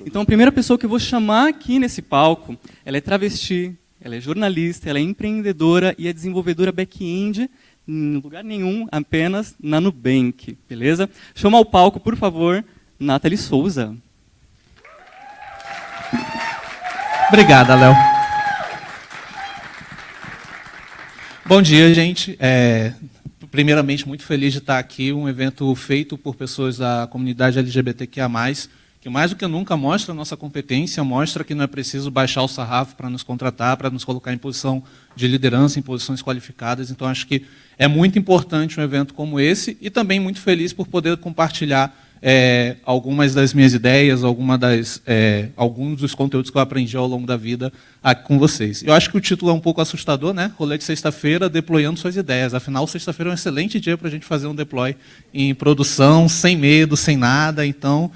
Então, a primeira pessoa que eu vou chamar aqui nesse palco, ela é travesti, ela é jornalista, ela é empreendedora e é desenvolvedora back-end, em lugar nenhum, apenas na Nubank, beleza? Chama ao palco, por favor, Nathalie Souza. Obrigada, Léo. Bom dia, gente. Primeiramente, muito feliz de estar aqui, um evento feito por pessoas da comunidade LGBTQIA+, que mais do que nunca mostra a nossa competência, mostra que não é preciso baixar o sarrafo para nos contratar, para nos colocar em posição de liderança, em posições qualificadas. Então, acho que é muito importante um evento como esse e também muito feliz por poder compartilhar algumas das minhas ideias, alguns dos conteúdos que eu aprendi ao longo da vida aqui com vocês. Eu acho que o título é um pouco assustador, né? Rolê de sexta-feira, deployando suas ideias. Afinal, sexta-feira é um excelente dia para a gente fazer um deploy em produção, sem medo, sem nada. Então,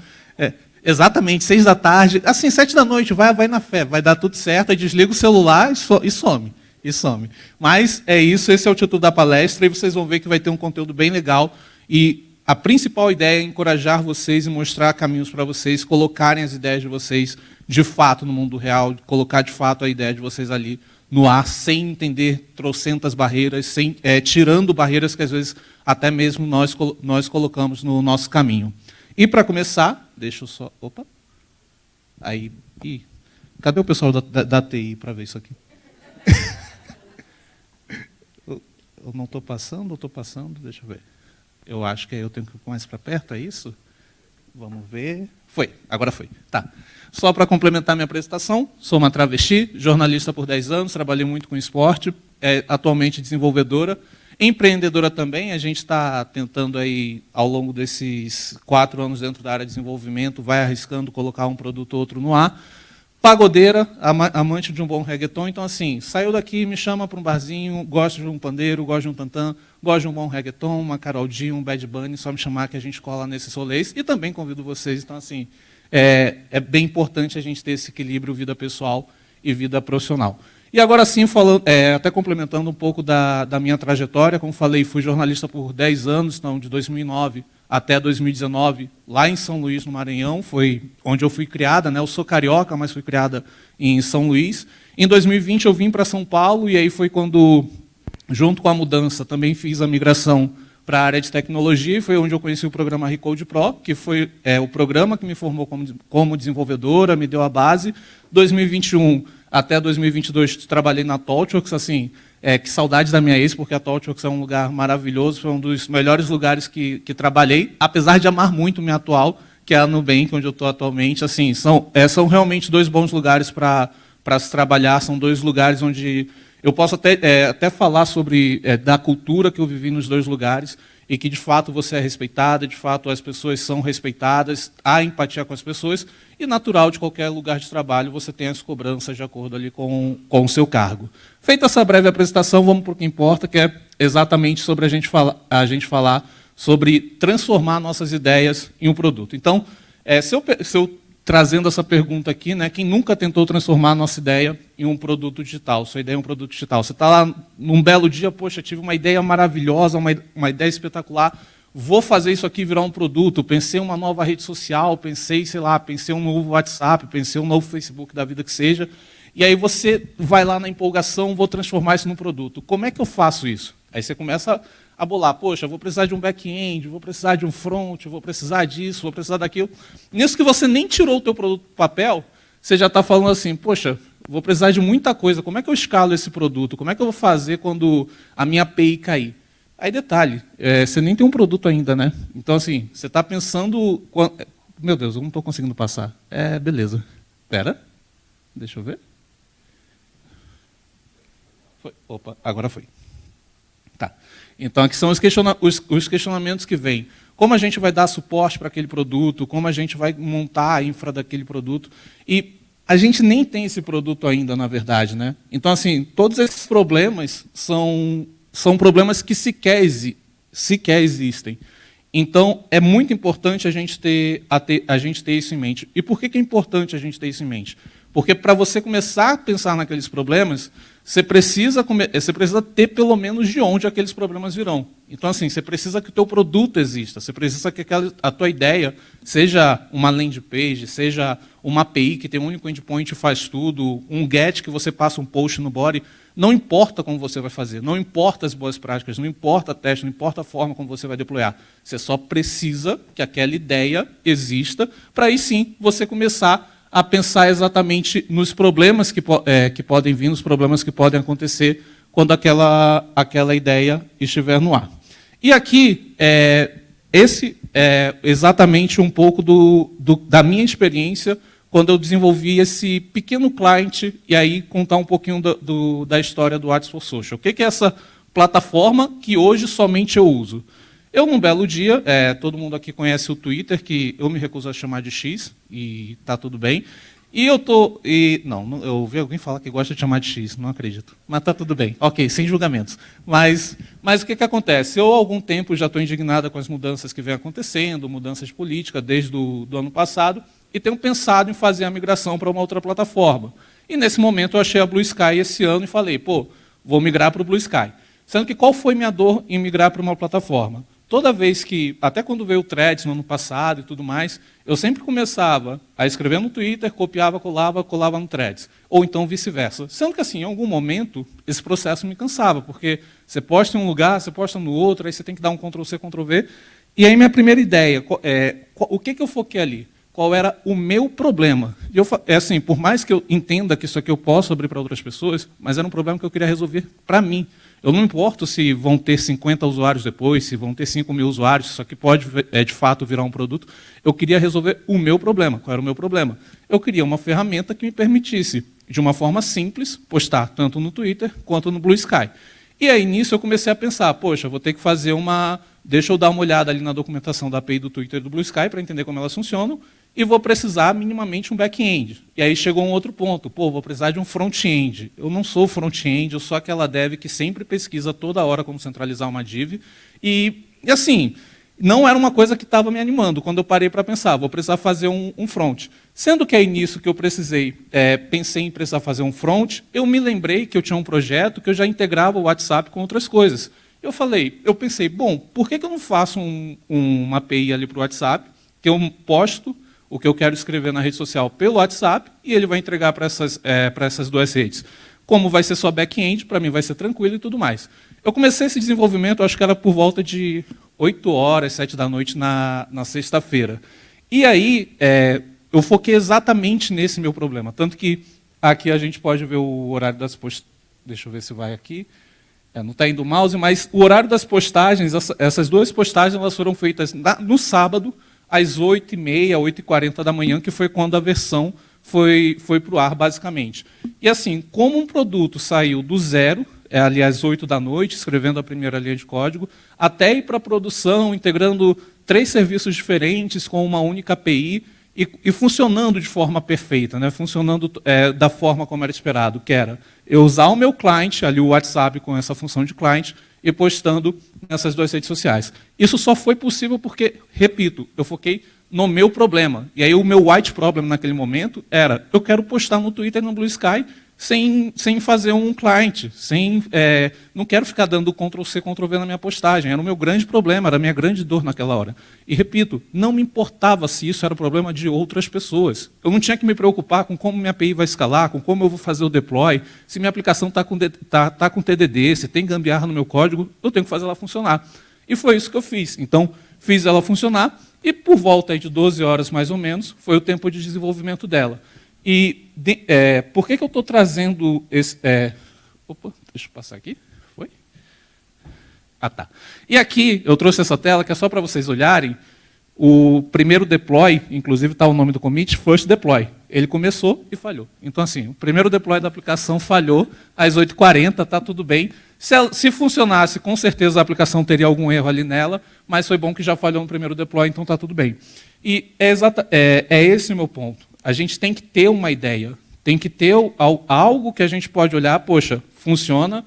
exatamente, 6 da tarde, assim, 7 da noite, vai na fé, vai dar tudo certo, aí desliga o celular e some. Mas é isso, esse é o título da palestra, e vocês vão ver que vai ter um conteúdo bem legal, e a principal ideia é encorajar vocês e mostrar caminhos para vocês colocarem as ideias de vocês de fato no mundo real, colocar de fato a ideia de vocês ali no ar, sem entender trocentas barreiras, tirando barreiras que às vezes até mesmo nós colocamos no nosso caminho. E para começar, deixa eu só... Opa! Aí... cadê o pessoal da TI para ver isso aqui? Eu não estou passando ou estou passando? Deixa eu ver. Eu acho que eu tenho que ir mais para perto, é isso? Vamos ver. Foi, agora foi. Tá. Só para complementar minha apresentação, sou uma travesti, jornalista por 10 anos, trabalhei muito com esporte, atualmente desenvolvedora, empreendedora também. A gente está tentando, aí, ao longo desses 4 anos dentro da área de desenvolvimento, vai arriscando colocar um produto ou outro no ar. Pagodeira, amante de um bom reggaeton. Então, assim, saiu daqui, me chama para um barzinho, gosto de um pandeiro, gosto de um tantã, gosto de um bom reggaeton, uma Karol G, um Bad Bunny, só me chamar que a gente cola nesses rolês. E também convido vocês. Então, assim, é bem importante a gente ter esse equilíbrio vida pessoal e vida profissional. E agora sim, até complementando um pouco da minha trajetória, como falei, fui jornalista por 10 anos, então de 2009 até 2019, lá em São Luís, no Maranhão, foi onde eu fui criada, né? Eu sou carioca, mas fui criada em São Luís. Em 2020 eu vim para São Paulo, e aí foi quando, junto com a mudança, também fiz a migração para a área de tecnologia, e foi onde eu conheci o programa Recode Pro, que foi o programa que me formou como desenvolvedora, me deu a base. 2021 até 2022 trabalhei na ThoughtWorks, assim, que saudade da minha ex, porque a ThoughtWorks é um lugar maravilhoso, foi um dos melhores lugares que trabalhei, apesar de amar muito minha atual, que é a Nubank, onde eu estou atualmente. Assim, são realmente 2 bons lugares para se trabalhar, são 2 lugares onde eu posso até falar sobre da cultura que eu vivi nos 2 lugares, e que, de fato, você é respeitada, de fato, as pessoas são respeitadas, há empatia com as pessoas, e natural de qualquer lugar de trabalho, você tem as cobranças de acordo ali com o seu cargo. Feita essa breve apresentação, vamos para o que importa, que é exatamente sobre a gente falar sobre transformar nossas ideias em um produto. Então, se eu trazendo essa pergunta aqui, né, quem nunca tentou transformar a nossa ideia em um produto digital? Sua ideia é um produto digital. Você está lá num belo dia, poxa, tive uma ideia maravilhosa, uma ideia espetacular, vou fazer isso aqui virar um produto, pensei em uma nova rede social, pensei um novo WhatsApp, pensei um novo Facebook da vida que seja, e aí você vai lá na empolgação, vou transformar isso num produto. Como é que eu faço isso? Aí você começa a bolar, poxa, vou precisar de um back-end, vou precisar de um front, vou precisar disso, vou precisar daquilo. Nisso que você nem tirou o teu produto do papel, você já está falando assim, poxa, vou precisar de muita coisa, como é que eu escalo esse produto? Como é que eu vou fazer quando a minha API cair? Aí, detalhe, você nem tem um produto ainda, né? Então, assim, você está pensando... Meu Deus, eu não estou conseguindo passar. Beleza. Espera, deixa eu ver. Opa, agora foi. Tá. Então, aqui são os questionamentos que vêm. Como a gente vai dar suporte para aquele produto, como a gente vai montar a infra daquele produto. E a gente nem tem esse produto ainda, na verdade, né? Então, assim, todos esses problemas são problemas que sequer existem. Então, é muito importante a gente ter isso em mente. E por que é importante a gente ter isso em mente? Porque, para você começar a pensar naqueles problemas, você precisa ter pelo menos de onde aqueles problemas virão. Então, assim, você precisa que o teu produto exista, você precisa que a tua ideia seja uma landing page, seja uma API que tem um único endpoint e faz tudo, um GET que você passa um post no body. Não importa como você vai fazer, não importa as boas práticas, não importa a teste, não importa a forma como você vai deployar. Você só precisa que aquela ideia exista para aí sim você começar a pensar exatamente nos problemas que podem vir, nos problemas que podem acontecer quando aquela ideia estiver no ar. E aqui, esse é exatamente um pouco da minha experiência quando eu desenvolvi esse pequeno client, e aí contar um pouquinho da história do Ads for Social. O que é essa plataforma que hoje somente eu uso? Eu, num belo dia, todo mundo aqui conhece o Twitter, que eu me recuso a chamar de X, e está tudo bem. E eu eu ouvi alguém falar que gosta de chamar de X, não acredito. Mas está tudo bem. Ok, sem julgamentos. Mas o que acontece? Eu, há algum tempo, já estou indignada com as mudanças que vêm acontecendo, mudanças de política desde o ano passado, e tenho pensado em fazer a migração para uma outra plataforma. E, nesse momento, eu achei a Blue Sky esse ano e falei, vou migrar para o Blue Sky. Sendo que qual foi minha dor em migrar para uma plataforma? Toda vez que, até quando veio o Threads no ano passado e tudo mais, eu sempre começava a escrever no Twitter, copiava, colava no Threads. Ou então vice-versa. Sendo que, assim, em algum momento, esse processo me cansava, porque você posta em um lugar, você posta no outro, aí você tem que dar um Ctrl-C, Ctrl-V. E aí minha primeira ideia, o que eu foquei ali? Qual era o meu problema? E assim, por mais que eu entenda que isso aqui eu posso abrir para outras pessoas, mas era um problema que eu queria resolver para mim. Eu não importo se vão ter 50 usuários depois, se vão ter 5.000 usuários, isso aqui pode, de fato, virar um produto. Eu queria resolver o meu problema. Qual era o meu problema? Eu queria uma ferramenta que me permitisse, de uma forma simples, postar tanto no Twitter quanto no Blue Sky. E aí, nisso, eu comecei a pensar, poxa, vou ter que fazer deixa eu dar uma olhada ali na documentação da API do Twitter e do Blue Sky para entender como elas funcionam, e vou precisar minimamente um back-end. E aí chegou um outro ponto, vou precisar de um front-end. Eu não sou front-end, eu sou aquela dev que sempre pesquisa toda hora como centralizar uma div. E assim, não era uma coisa que estava me animando. Quando eu parei para pensar, vou precisar fazer um front. Sendo que aí nisso que eu pensei em precisar fazer um front, eu me lembrei que eu tinha um projeto que eu já integrava o WhatsApp com outras coisas. Eu pensei, por que eu não faço uma API ali para o WhatsApp, que eu posto o que eu quero escrever na rede social pelo WhatsApp, e ele vai entregar para essas duas redes. Como vai ser só back-end, para mim vai ser tranquilo e tudo mais. Eu comecei esse desenvolvimento, acho que era por volta de 8 horas, 7 da noite, na sexta-feira. E aí, eu foquei exatamente nesse meu problema. Tanto que aqui a gente pode ver o horário das postagens. Deixa eu ver se vai aqui. Não está indo o mouse, mas o horário das postagens, essas duas postagens, elas foram feitas no sábado, às 8h30, 8h40 da manhã, que foi quando a versão foi para o ar, basicamente. E assim, como um produto saiu do zero, ali às 8 da noite, escrevendo a primeira linha de código, até ir para a produção, integrando 3 serviços diferentes com uma única API e funcionando de forma perfeita, né? Funcionando da forma como era esperado, que era eu usar o meu client, ali o WhatsApp com essa função de client, e postando nessas duas redes sociais. Isso só foi possível porque, repito, eu foquei no meu problema. E aí o meu white problem naquele momento era, eu quero postar no Twitter e no Blue Sky sem fazer um client, não quero ficar dando Ctrl-C, Ctrl-V na minha postagem. Era o meu grande problema, era a minha grande dor naquela hora. E, repito, não me importava se isso era problema de outras pessoas. Eu não tinha que me preocupar com como minha API vai escalar, com como eu vou fazer o deploy, se minha aplicação está com TDD, se tem gambiarra no meu código, eu tenho que fazer ela funcionar. E foi isso que eu fiz. Então, fiz ela funcionar e, por volta de 12 horas, mais ou menos, foi o tempo de desenvolvimento dela. E por que eu estou trazendo esse... opa, deixa eu passar aqui. Foi? Ah, tá. E aqui eu trouxe essa tela que é só para vocês olharem. O primeiro deploy, inclusive está o nome do commit, first deploy. Ele começou e falhou. Então, assim, o primeiro deploy da aplicação falhou às 8h40, está tudo bem. Se funcionasse, com certeza a aplicação teria algum erro ali nela, mas foi bom que já falhou no primeiro deploy, então está tudo bem. E é esse o meu ponto. A gente tem que ter uma ideia, tem que ter algo que a gente pode olhar, poxa, funciona,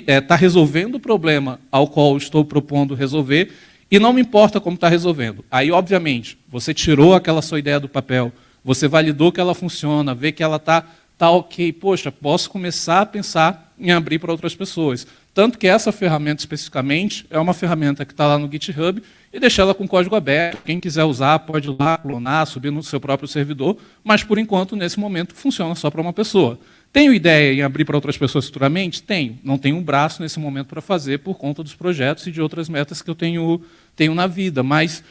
está resolvendo o problema ao qual estou propondo resolver, e não me importa como está resolvendo. Aí, obviamente, você tirou aquela sua ideia do papel, você validou que ela funciona, vê que ela está tá ok, poxa, posso começar a pensar em abrir para outras pessoas. Tanto que essa ferramenta especificamente é uma ferramenta que está lá no GitHub e deixar ela com código aberto. Quem quiser usar pode ir lá, clonar, subir no seu próprio servidor, mas por enquanto, nesse momento, funciona só para uma pessoa. Tenho ideia em abrir para outras pessoas futuramente? Tenho. Não tenho um braço nesse momento para fazer por conta dos projetos e de outras metas que eu tenho na vida, mas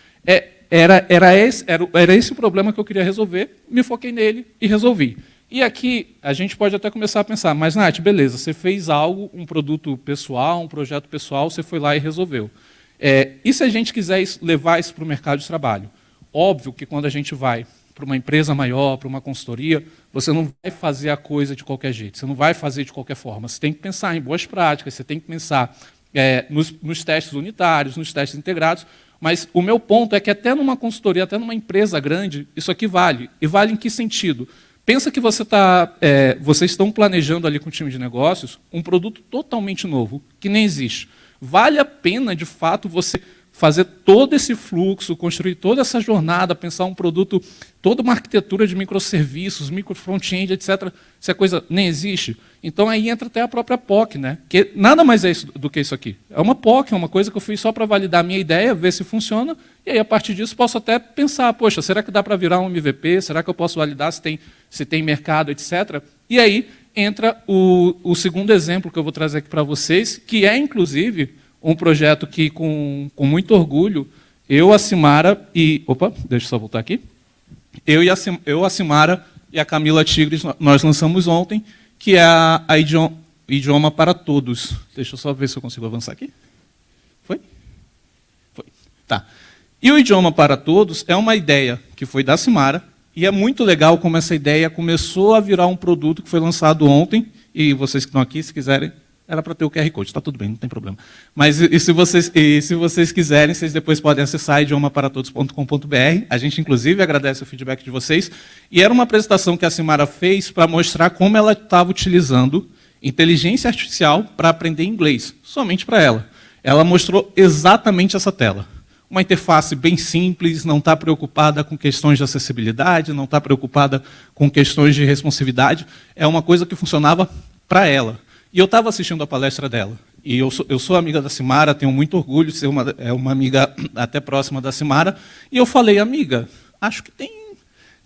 era esse o problema que eu queria resolver, me foquei nele e resolvi. E aqui a gente pode até começar a pensar, mas Nath, beleza, você fez algo, um produto pessoal, um projeto pessoal, você foi lá e resolveu. E se a gente quiser levar isso para o mercado de trabalho? Óbvio que quando a gente vai para uma empresa maior, para uma consultoria, você não vai fazer a coisa de qualquer jeito, você não vai fazer de qualquer forma, você tem que pensar em boas práticas, você tem que pensar nos testes unitários, nos testes integrados, mas o meu ponto é que até numa consultoria, até numa empresa grande, isso aqui vale. E vale em que sentido? Pensa que vocês estão planejando ali com o time de negócios um produto totalmente novo, que nem existe. Vale a pena, de fato, você fazer todo esse fluxo, construir toda essa jornada, pensar um produto, toda uma arquitetura de microserviços, micro front-end, etc. Se a coisa nem existe. Então aí entra até a própria POC, né? Que nada mais é do que isso aqui. É uma POC, é uma coisa que eu fiz só para validar a minha ideia, ver se funciona, e aí a partir disso posso até pensar, poxa, será que dá para virar um MVP? Será que eu posso validar se tem mercado, etc. E aí entra o segundo exemplo que eu vou trazer aqui para vocês, que é, inclusive, um projeto que, com muito orgulho, eu, a Simara e... Opa, deixa eu só voltar aqui. A Simara e a Camila Tigres, nós lançamos ontem, que é a Idioma para Todos. Deixa eu só ver se eu consigo avançar aqui. Foi? Foi. Tá. E o Idioma para Todos é uma ideia que foi da Simara, e é muito legal como essa ideia começou a virar um produto que foi lançado ontem, e vocês que estão aqui, se quiserem, era para ter o QR Code, está tudo bem, não tem problema. Mas se vocês quiserem, vocês depois podem acessar idiomaparatodos.com.br. A gente, inclusive, agradece o feedback de vocês. E era uma apresentação que a Simara fez para mostrar como ela estava utilizando inteligência artificial para aprender inglês, somente para ela. Ela mostrou exatamente essa tela. Uma interface bem simples, não está preocupada com questões de acessibilidade, não está preocupada com questões de responsividade. É uma coisa que funcionava para ela. E eu estava assistindo a palestra dela. E eu sou amiga da Simara, tenho muito orgulho de ser uma amiga até próxima da Simara. E eu falei, amiga, acho que tem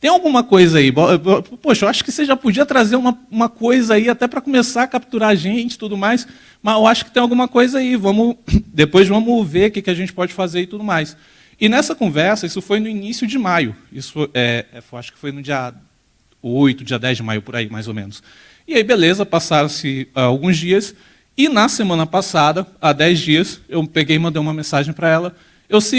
alguma coisa aí. Poxa, eu acho que você já podia trazer uma coisa aí até para começar a capturar a gente e tudo mais. Mas eu acho que tem alguma coisa aí. Depois vamos ver o que a gente pode fazer e tudo mais. E nessa conversa, isso foi no início de maio. Acho que foi no dia 8, dia 10 de maio, por aí, mais ou menos. E aí, beleza, passaram-se alguns dias, e na semana passada, há 10 dias, eu peguei e mandei uma mensagem para ela.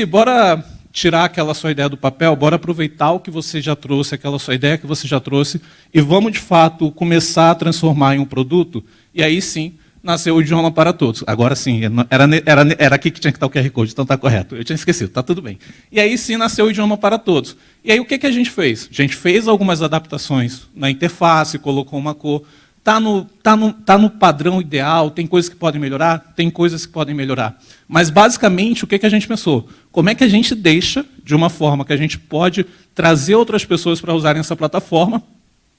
Bora tirar aquela sua ideia do papel, bora aproveitar o que você já trouxe, aquela sua ideia que você já trouxe, e vamos, de fato, começar a transformar em um produto. E aí, sim, nasceu o Idioma para Todos. Agora sim, era aqui que tinha que estar o QR Code, então está correto. Eu tinha esquecido, está tudo bem. E aí sim nasceu o Idioma para Todos. E aí o que a gente fez? A gente fez algumas adaptações na interface, colocou uma cor. Está no padrão ideal, tem coisas que podem melhorar? Tem coisas que podem melhorar. Mas, basicamente, o que a gente pensou? Como é que a gente deixa, de uma forma que a gente pode trazer outras pessoas para usarem essa plataforma,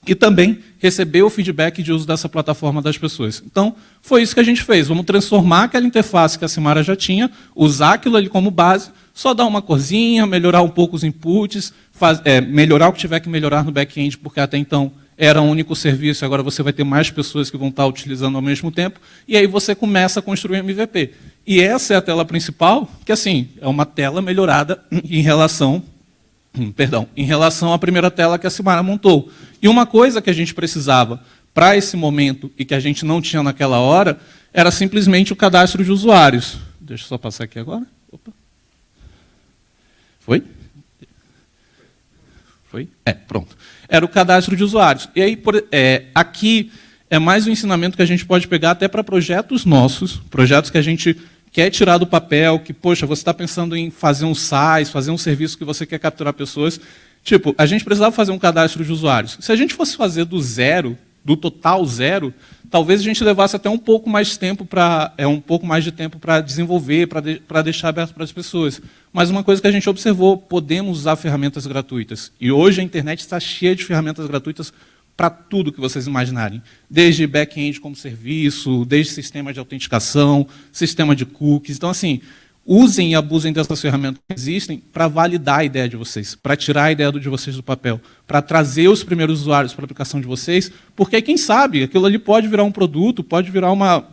e também receber o feedback de uso dessa plataforma das pessoas. Então, foi isso que a gente fez. Vamos transformar aquela interface que a Simara já tinha, usar aquilo ali como base, só dar uma corzinha, melhorar um pouco os inputs, melhorar o que tiver que melhorar no back-end, porque até então era um único serviço, agora você vai ter mais pessoas que vão estar utilizando ao mesmo tempo, e aí você começa a construir um MVP. E essa é a tela principal, que assim, é uma tela melhorada em relação à primeira tela que a Simara montou. E uma coisa que a gente precisava para esse momento e que a gente não tinha naquela hora, era simplesmente o cadastro de usuários. Deixa eu só passar aqui agora. Opa. Foi? Foi? Pronto. Era o cadastro de usuários. E aí, aqui é mais um ensinamento que a gente pode pegar até para projetos nossos, projetos que a gente quer tirar do papel, que, poxa, você está pensando em fazer um SaaS, fazer um serviço que você quer capturar pessoas. Tipo, a gente precisava fazer um cadastro de usuários. Se a gente fosse fazer do zero, do total zero, talvez a gente levasse até um pouco mais de tempo para desenvolver, para deixar aberto para as pessoas. Mas uma coisa que a gente observou, podemos usar ferramentas gratuitas. E hoje a internet está cheia de ferramentas gratuitas para tudo que vocês imaginarem. Desde back-end como serviço, desde sistema de autenticação, sistema de cookies. Então, assim, usem e abusem dessas ferramentas que existem para validar a ideia de vocês, para tirar a ideia de vocês do papel, para trazer os primeiros usuários para a aplicação de vocês, porque, quem sabe, aquilo ali pode virar um produto, pode virar uma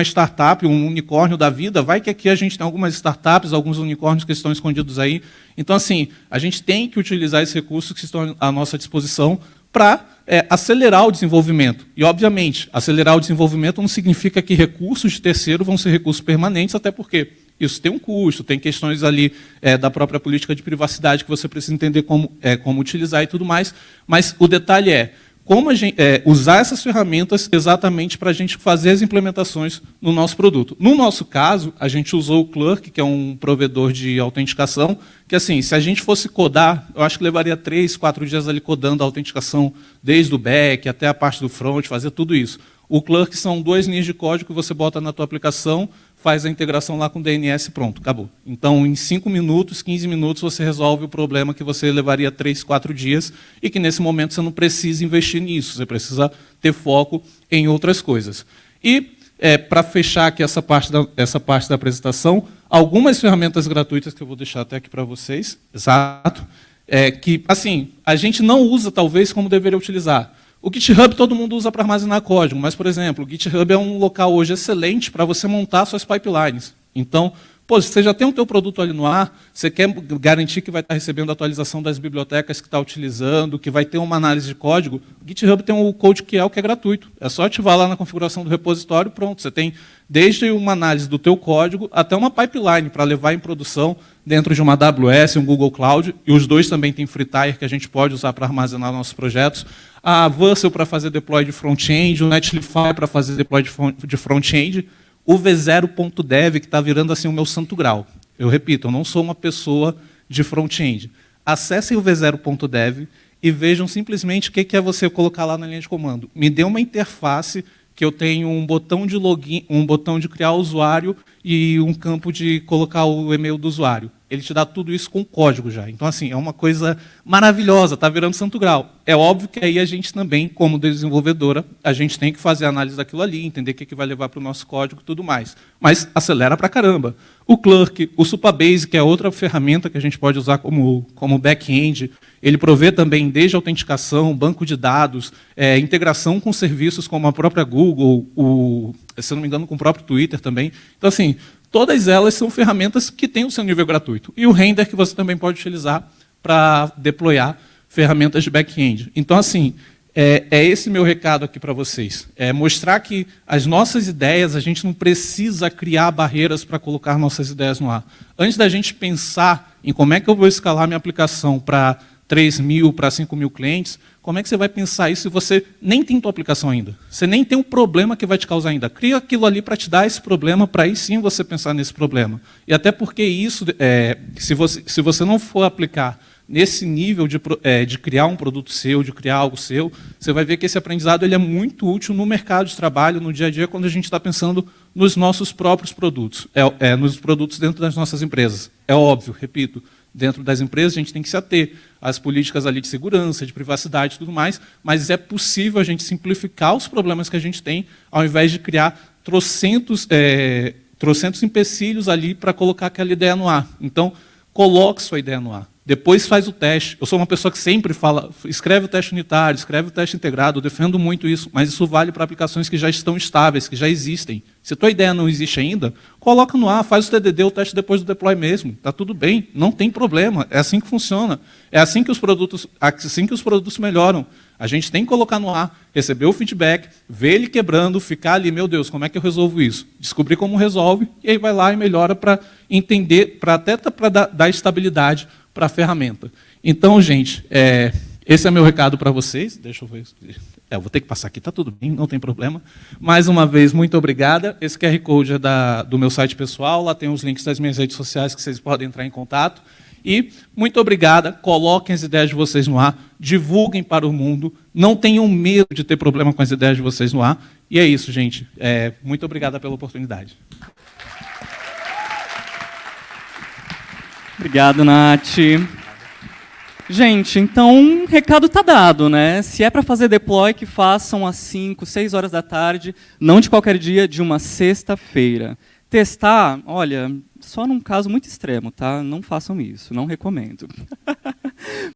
startup, um unicórnio da vida. Vai que aqui a gente tem algumas startups, alguns unicórnios que estão escondidos aí. Então, assim, a gente tem que utilizar esses recursos que estão à nossa disposição para acelerar o desenvolvimento. E, obviamente, acelerar o desenvolvimento não significa que recursos de terceiro vão ser recursos permanentes, até porque isso tem um custo, tem questões ali da própria política de privacidade que você precisa entender como utilizar e tudo mais, mas o detalhe é como a gente, usar essas ferramentas exatamente para a gente fazer as implementações no nosso produto. No nosso caso, a gente usou o Clerk, que é um provedor de autenticação, que, assim, se a gente fosse codar, eu acho que levaria 3, 4 dias ali codando a autenticação, desde o back até a parte do front, fazer tudo isso. O Clerk são 2 linhas de código que você bota na tua aplicação, faz a integração lá com o DNS, pronto, acabou. Então, em 5 minutos, 15 minutos, você resolve o problema que você levaria 3, 4 dias e que, nesse momento, você não precisa investir nisso, você precisa ter foco em outras coisas. E, para fechar aqui essa parte da apresentação, algumas ferramentas gratuitas que eu vou deixar até aqui para vocês, exato, que, assim, a gente não usa, talvez, como deveria utilizar. O GitHub todo mundo usa para armazenar código, mas, por exemplo, o GitHub é um local hoje excelente para você montar suas pipelines. Então, pô, você já tem o teu produto ali no ar, você quer garantir que vai estar recebendo a atualização das bibliotecas que está utilizando, que vai ter uma análise de código, o GitHub tem o CodeQL, que é gratuito. É só ativar lá na configuração do repositório, pronto. Você tem desde uma análise do teu código até uma pipeline para levar em produção dentro de uma AWS, um Google Cloud, e os dois também têm FreeTire, que a gente pode usar para armazenar nossos projetos. A Vercel para fazer deploy de front-end, o Netlify para fazer deploy de front-end, o V0.dev, que está virando assim o meu santo grau. Eu repito, eu não sou uma pessoa de front-end. Acessem o V0.dev e vejam simplesmente o que é você colocar lá na linha de comando. Me dê uma interface que eu tenho um botão de login, um botão de criar usuário e um campo de colocar o e-mail do usuário. Ele te dá tudo isso com código já. Então, assim, é uma coisa maravilhosa, está virando santo grau. É óbvio que aí a gente também, como desenvolvedora, a gente tem que fazer a análise daquilo ali, entender o que vai levar para o nosso código e tudo mais. Mas acelera pra caramba. O Clerk, o Supabase, que é outra ferramenta que a gente pode usar como back-end, ele provê também desde autenticação, banco de dados, integração com serviços como a própria Google, se não me engano, com o próprio Twitter também. Então, assim, todas elas são ferramentas que têm o seu nível gratuito. E o Render, que você também pode utilizar para deployar ferramentas de back-end. Então, assim, é esse meu recado aqui para vocês. É mostrar que as nossas ideias, a gente não precisa criar barreiras para colocar nossas ideias no ar. Antes da gente pensar em como é que eu vou escalar minha aplicação para 3.000, para 5.000 clientes, como é que você vai pensar isso se você nem tem tua aplicação ainda? Você nem tem um problema que vai te causar ainda. Cria aquilo ali para te dar esse problema, para aí sim você pensar nesse problema. E até porque isso, se você não for aplicar nesse nível de criar um produto seu, de criar algo seu, você vai ver que esse aprendizado ele é muito útil no mercado de trabalho, no dia a dia, quando a gente está pensando nos nossos próprios produtos, nos produtos dentro das nossas empresas. É óbvio, repito, dentro das empresas a gente tem que se ater às políticas ali de segurança, de privacidade e tudo mais, mas é possível a gente simplificar os problemas que a gente tem, ao invés de criar trocentos empecilhos ali para colocar aquela ideia no ar. Então, coloque sua ideia no ar. Depois faz o teste. Eu sou uma pessoa que sempre fala, escreve o teste unitário, escreve o teste integrado, eu defendo muito isso, mas isso vale para aplicações que já estão estáveis, que já existem. Se a tua ideia não existe ainda, coloca no ar, faz o TDD, o teste depois do deploy mesmo. Está tudo bem, não tem problema, é assim que funciona. É assim que os produtos melhoram. A gente tem que colocar no ar, receber o feedback, ver ele quebrando, ficar ali, meu Deus, como é que eu resolvo isso? Descobrir como resolve, e aí vai lá e melhora para entender, até para dar estabilidade para a ferramenta. Então, gente, esse é meu recado para vocês. Deixa eu ver. Eu vou ter que passar aqui, está tudo bem, não tem problema. Mais uma vez, muito obrigada. Esse QR Code é do meu site pessoal, lá tem os links das minhas redes sociais que vocês podem entrar em contato. E muito obrigada, coloquem as ideias de vocês no ar, divulguem para o mundo, não tenham medo de ter problema com as ideias de vocês no ar. E é isso, gente. Muito obrigada pela oportunidade. Obrigado, Nath. Gente, então o recado tá dado, né? Se é para fazer deploy, que façam às 5, 6 horas da tarde, não de qualquer dia, de uma sexta-feira. Testar, olha, só num caso muito extremo, tá? Não façam isso, não recomendo.